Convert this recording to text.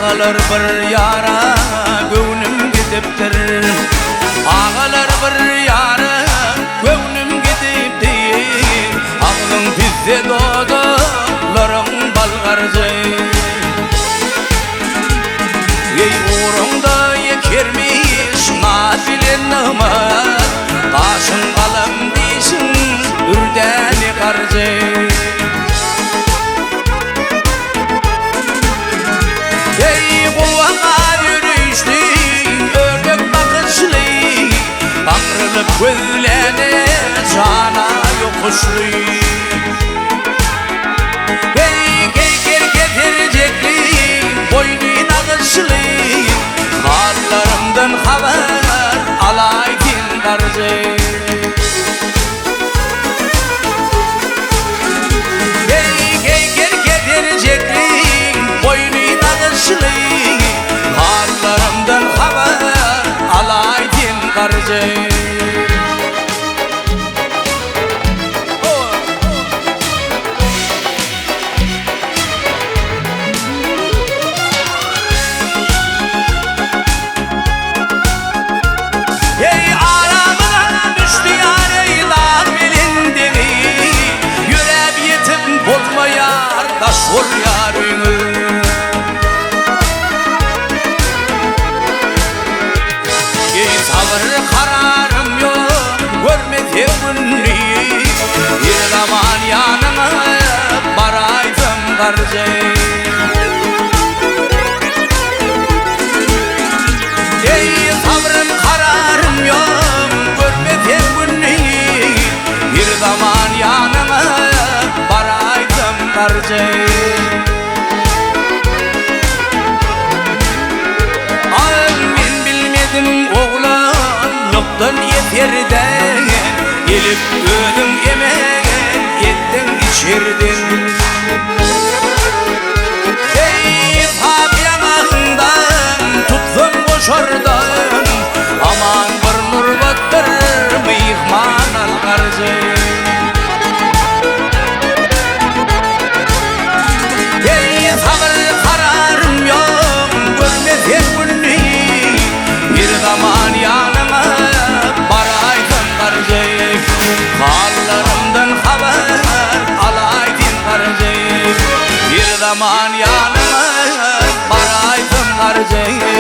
Ağalar bir yara göwnüm gidipdir. Ağalar bir yara göwnüm gidipdir. Ağlın bizde dodalarım balgarcı. Ey uğrunda yekermiş nafilen namaz. Taşın kalam deysin ürdeni karcı. Gözlerine cana yokuşlu. Hey keyker getirecekli boynuna kışlı. Hallarımdan haber alaydın karıcı. Hey keyker getirecekli boynuna kışlı. Hallarımdan haber alaydın karıcı. Ol yarını Ey sabır kararım yok görmedim gününü. Bir zaman yanına baraydım karıcı. Ey sabrım kararım yok görmedim gününü. Bir zaman yanına baraydım karıcı. Oğlanlıktan yeterden gelip ödüm yemeğen yedden içerdin. Ey pap yanağından tutsun koşardan. Aman bir nur battır mıyıkman al karıcı. Ey sabır kararım yok görmezim gününü. Bir zaman yanıma baraydın karıcı. Hallarımdan haber alaydın karıcı. Bir zaman yanıma baraydın karıcı.